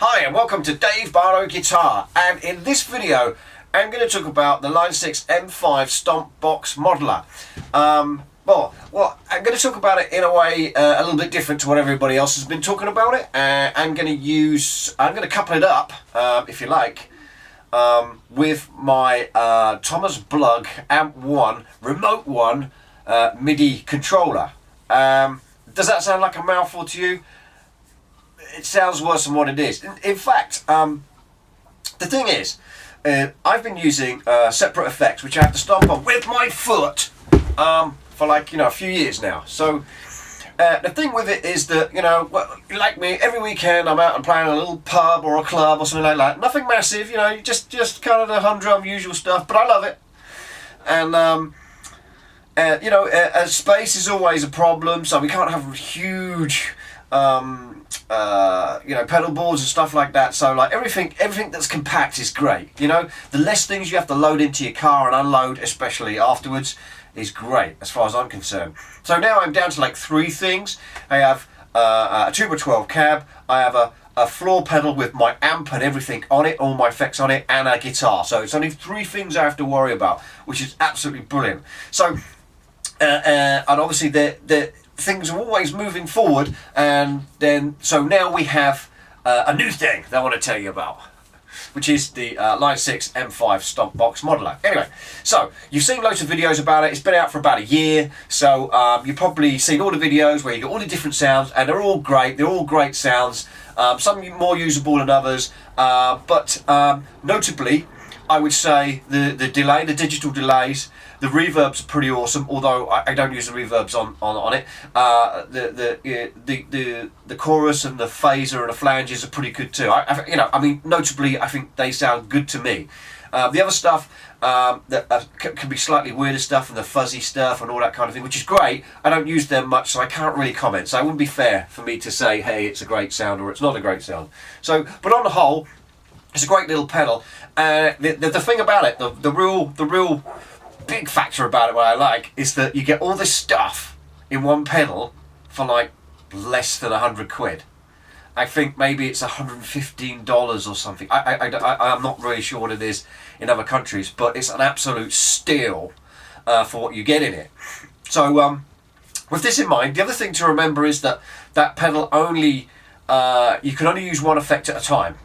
Hi and welcome to Dave Barlow Guitar, and in this video I'm going to talk about the Line 6 M5 Stomp Box Modeler. Well, I'm going to talk about it in a way a little bit different to what everybody else has been talking about it. I'm going to couple it up, if you like, with my Thomas Blug Amp 1 Remote 1 Midi controller. Does that sound like a mouthful to you? It sounds worse than what it is. In fact, the thing is, I've been using separate effects which I have to stomp on with my foot for a few years now. So the thing with it is that, like me, every weekend I'm out and playing a little pub or a club or something like that. Nothing massive, just kind of the humdrum usual stuff, but I love it. And space is always a problem, so we can't have huge pedal boards and stuff like that. So like everything that's compact is great. The less things you have to load into your car and unload, especially afterwards, is great as far as I'm concerned. So now I'm down to like 3 things. I have a 2x12 cab, I have a floor pedal with my amp and everything on it, all my effects on it, and a guitar. So it's only 3 things I have to worry about, which is absolutely brilliant. So and obviously the things are always moving forward, and then so now we have a new thing that I want to tell you about, which is the Line 6 M5 Stomp Box Modeler. Anyway, so you've seen loads of videos about it. It's been out for about a year, so you've probably seen all the videos where you get all the different sounds, and they're all great. They're all great sounds. Some more usable than others, but notably, I would say the digital delays. The reverbs are pretty awesome, although I don't use the reverbs on it. The chorus and the phaser and the flanges are pretty good too. Notably, I think they sound good to me. The other stuff that can be slightly weirder stuff, and the fuzzy stuff and all that kind of thing, which is great. I don't use them much, so I can't really comment. So it wouldn't be fair for me to say, hey, it's a great sound or it's not a great sound. So, but on the whole, it's a great little pedal. The thing about it, the real big factor about it, what I like, is that you get all this stuff in one pedal for like less than 100 quid. I think maybe it's $115 or something. I'm not really sure what it is in other countries, but it's an absolute steal for what you get in it. So with this in mind, the other thing to remember is that pedal only you can only use one effect at a time,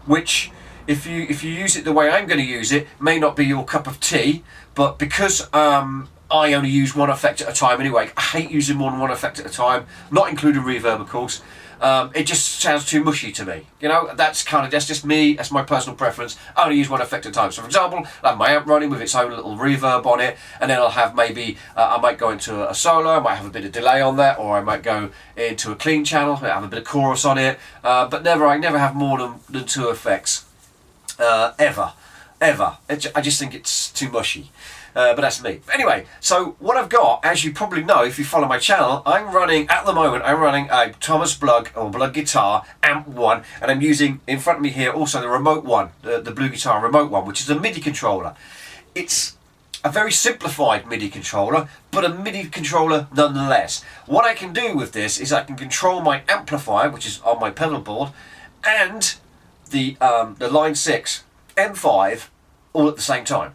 which if you use it the way I'm going to use it, may not be your cup of tea. But because I only use one effect at a time anyway, I hate using more than one effect at a time, not including reverb, of course. It just sounds too mushy to me. That's just me. That's my personal preference. I only use one effect at a time. So, for example, I have my amp running with its own little reverb on it, and then I'll have maybe I might go into a solo. I might have a bit of delay on that, or I might go into a clean channel. I might have a bit of chorus on it, but I never have more than 2 effects ever. I just think it's too mushy. But that's me. Anyway, so what I've got, as you probably know if you follow my channel, at the moment I'm running a Thomas Blug or Blug Guitar Amp 1, and I'm using in front of me here also the remote one, the Blue Guitar remote one, which is a Midi controller. It's a very simplified Midi controller, but a Midi controller nonetheless. What I can do with this is I can control my amplifier, which is on my pedal board, and the Line 6 M5 all at the same time.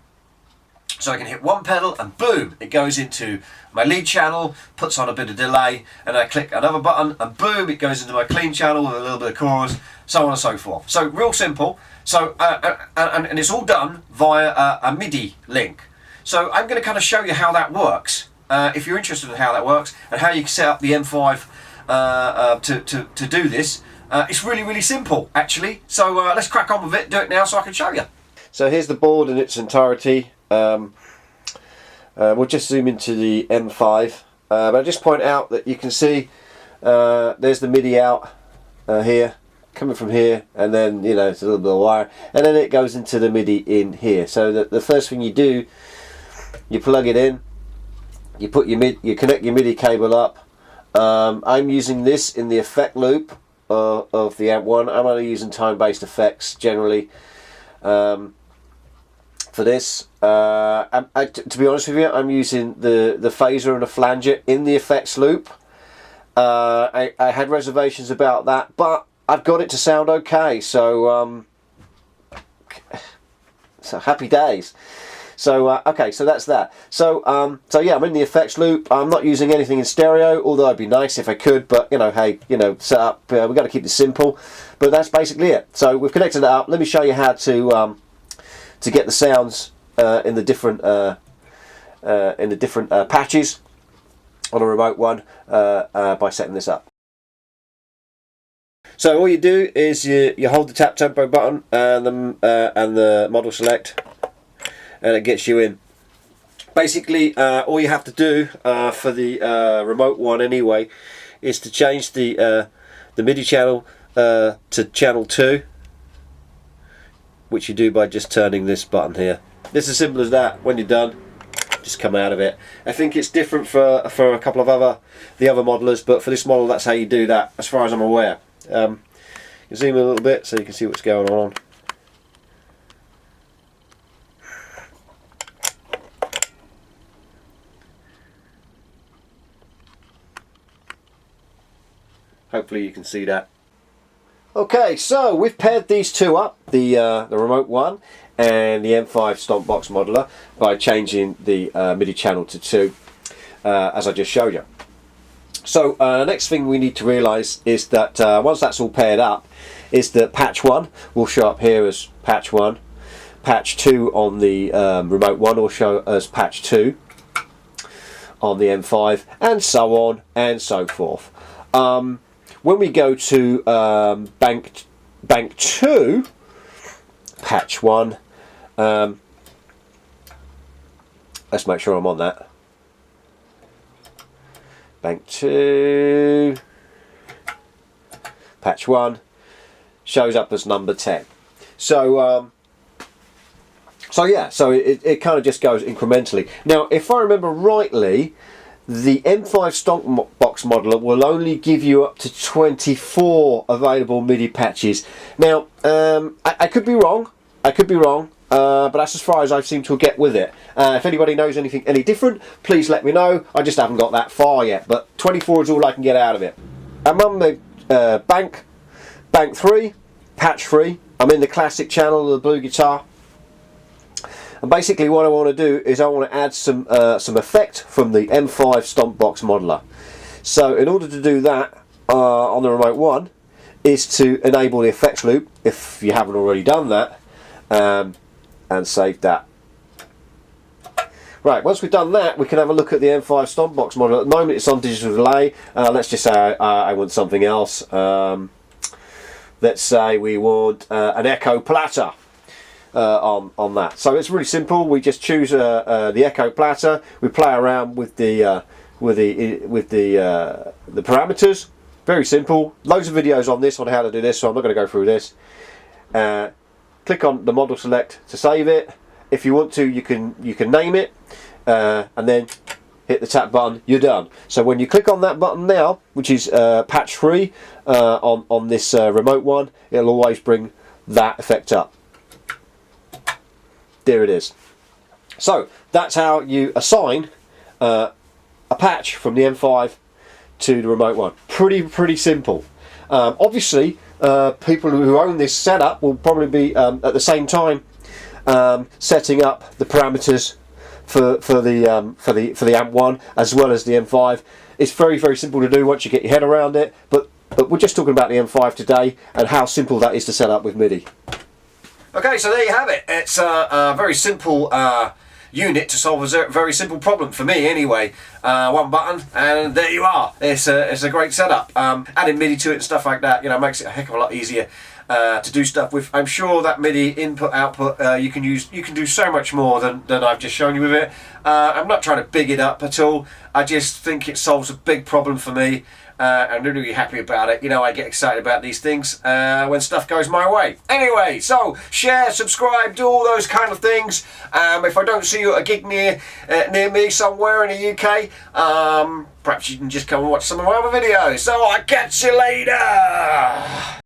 So I can hit one pedal and boom, it goes into my lead channel, puts on a bit of delay, and I click another button and boom, it goes into my clean channel with a little bit of chorus, so on and so forth. So real simple. So and it's all done via a MIDI link. So I'm going to kind of show you how that works. If you're interested in how that works and how you can set up the M5 to do this, it's really simple actually. So let's crack on with it. Do it now so I can show you. So here's the board in its entirety. We'll just zoom into the M5, but I'll just point out that you can see there's the MIDI out here, coming from here, and then it's a little bit of wire, and then it goes into the MIDI in here. So the first thing you do, you plug it in, you connect your MIDI cable up. I'm using this in the effect loop of the Amp 1. I'm only using time-based effects generally. For this, to be honest with you, I'm using the phaser and the flanger in the effects loop. I had reservations about that, but I've got it to sound okay. So so happy days. So okay, so that's that. So so yeah, I'm in the effects loop. I'm not using anything in stereo, although it'd be nice if I could. But you know, hey, you know, set up. We've got to keep this simple. But that's basically it. So we've connected it up. Let me show you how to get the sounds in the different patches on a remote one by setting this up. So all you do is you hold the tap tempo button and the model select, and it gets you in. Basically, all you have to do for the remote one anyway is to change the MIDI channel to channel 2, which you do by just turning this button here. It's as simple as that. When you're done, just come out of it. I think it's different for a couple of the other modelers, but for this model, that's how you do that, as far as I'm aware. You zoom in a little bit so you can see what's going on. Hopefully you can see that. Okay, so we've paired these two up, the remote one and the M5 Stomp box modeler, by changing the MIDI channel to 2, as I just showed you. So next thing we need to realise is that once that's all paired up, is that patch 1 will show up here as patch 1, patch 2 on the remote one will show as patch 2 on the M5, and so on and so forth. When we go to bank 2, patch 1, let's make sure I'm on that. Bank 2, patch 1 shows up as number 10. So so yeah, so it kind of just goes incrementally. Now, if I remember rightly, the M5 Stomp box modeler will only give you up to 24 available MIDI patches. Now, I could be wrong. But that's as far as I seem to get with it. If anybody knows anything any different, please let me know. I just haven't got that far yet, but 24 is all I can get out of it. I'm on the bank 3, patch 3. I'm in the classic channel of the blue guitar. And basically what I want to do is I want to add some effect from the M5 Stomp box modeler. So in order to do that on the remote one is to enable the effects loop, if you haven't already done that, and save that. Right, once we've done that, we can have a look at the M5 Stomp box model. At the moment it's on digital delay. Let's just say I want something else. Let's say we want an echo platter on that. So it's really simple. We just choose the echo platter. We play around with the parameters. Very simple. Loads of videos on this, on how to do this, so I'm not going to go through this. Click on the model select to save it. If you want to, you can name it, and then hit the tap button. You're done. So when you click on that button now, which is patch 3 on this remote one, it'll always bring that effect up. There it is. So that's how you assign a patch from the M5 to the remote one. Pretty simple. Obviously, people who own this setup will probably be at the same time setting up the parameters for the amp one as well as the M5. It's very simple to do once you get your head around it. But we're just talking about the M5 today and how simple that is to set up with MIDI. Okay, so there you have it. It's a very simple unit to solve a very simple problem for me anyway. One button and there you are. It's a great setup. Adding MIDI to it and stuff like that, you know, makes it a heck of a lot easier to do stuff with. I'm sure that MIDI input output you can do so much more than I've just shown you with it. I'm not trying to big it up at all. I just think it solves a big problem for me. I'm really happy about it. You know, I get excited about these things when stuff goes my way. Anyway, so share, subscribe, do all those kind of things. If I don't see you at a gig near me somewhere in the UK, perhaps you can just come and watch some of my other videos. So I'll catch you later.